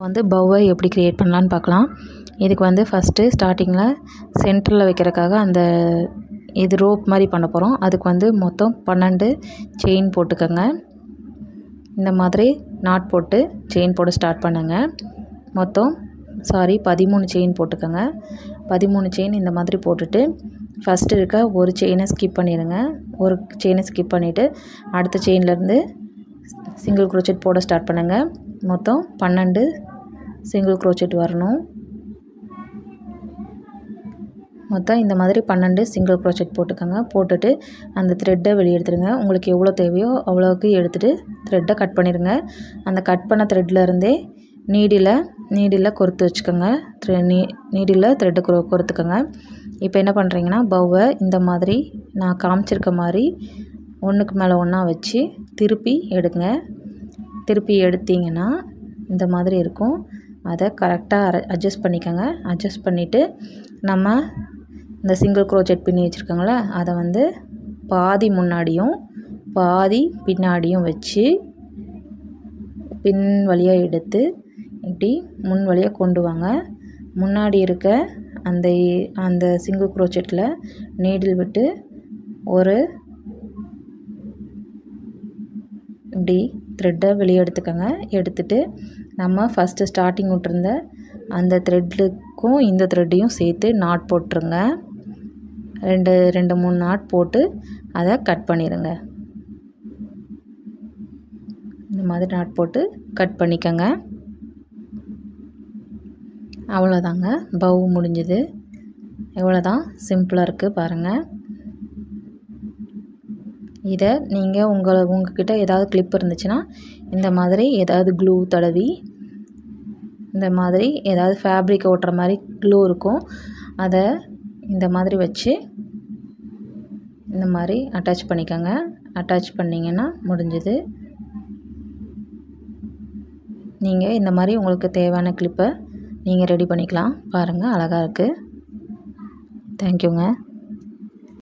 வந்து பவ்வை எப்படி க்ரியேட் பண்ணலான்னு பார்க்கலாம். இதுக்கு வந்து ஃபஸ்ட்டு ஸ்டார்டிங்கில் சென்டரில் வைக்கிறக்காக அந்த இது ரோப் மாதிரி பண்ண போகிறோம். அதுக்கு வந்து மொத்தம் 12 செயின் போட்டுக்கோங்க. இந்த மாதிரி நாட் போட்டு செயின் போட ஸ்டார்ட் பண்ணுங்க. மொத்தம் 13 செயின் போட்டுக்கோங்க. 13 செயின் இந்த மாதிரி போட்டுட்டு ஃபஸ்ட்டு இருக்க ஒரு செயினை ஸ்கிப் பண்ணிடுங்க. ஒரு செயினை ஸ்கிப் பண்ணிவிட்டு அடுத்த செயின்லேருந்து சிங்கிள் க்ரோச்செட் போட ஸ்டார்ட் பண்ணுங்கள். மொத்தம் 12 சிங்கிள் க்ரோச்செட் வரணும். மொத்தம் இந்த மாதிரி 12 சிங்கிள் க்ரோச்செட் போட்டுக்கோங்க. போட்டுட்டு அந்த த்ரெட்டை வெளியே எடுத்துடுங்க. உங்களுக்கு எவ்வளோ தேவையோ அவ்வளோக்கு எடுத்துகிட்டு த்ரெட்டை கட் பண்ணிடுங்க. அந்த கட் பண்ண த்ரெட்லேருந்தே நீடில் கொறுத்து வச்சுக்கோங்க. நீடில் த்ரெட்டை கொறுத்துக்கோங்க. இப்போ என்ன பண்ணுறீங்கன்னா பவ்வை இந்த மாதிரி நான் காமிச்சிருக்க மாதிரி ஒன்றுக்கு மேலே ஒன்றா வச்சு திருப்பி எடுங்க. திருப்பி எடுத்திங்கன்னா இந்த மாதிரி இருக்கும். அதை கரெக்டாக அட்ஜஸ்ட் பண்ணிக்கோங்க. அட்ஜஸ்ட் பண்ணிவிட்டு நம்ம இந்த சிங்கிள் க்ரோச்செட் பின்னி வச்சுருக்கோங்கள அதை வந்து பாதி முன்னாடியும் பாதி பின்னாடியும் வச்சு பின் வழியாக எடுத்து இப்படி முன் வழியாக கொண்டு வாங்க. முன்னாடி இருக்க அந்த சிங்கிள் க்ரோச்செட்டில் நீடில் விட்டு ஒரு இப்படி த்ரெட்டை வெளியே எடுத்துக்கோங்க. எடுத்துட்டு நம்ம ஃபஸ்ட்டு ஸ்டார்டிங் விட்டுருந்த அந்த த்ரெட்டுக்கும் இந்த த்ரெட்டையும் சேர்த்து நாட் போட்டுருங்க. 2-3 நாட் போட்டு அதை கட் பண்ணிடுங்க. இந்த மாதிரி நாட் போட்டு கட் பண்ணிக்கோங்க. அவ்வளோதாங்க, பவ் முடிஞ்சுது. எவ்வளோதான் சிம்பிளாக இருக்குது பாருங்கள். இதை நீங்கள் உங்கள்கிட்ட ஏதாவது கிளிப் இருந்துச்சுன்னா இந்த மாதிரி ஏதாவது க்ளூ தடவி இந்த மாதிரி ஏதாவது ஃபேப்ரிக் ஓட்டுற மாதிரி க்ளூ இருக்கும், அதை இந்த மாதிரி வச்சு இந்த மாதிரி அட்டாச் பண்ணிக்கோங்க. அட்டாச் பண்ணிங்கன்னா முடிஞ்சுது. நீங்கள் இந்த மாதிரி உங்களுக்கு தேவையான கிளிப்பை நீங்கள் ரெடி பண்ணிக்கலாம். பாருங்கள், அழகாக இருக்குது. தேங்க்யூங்க.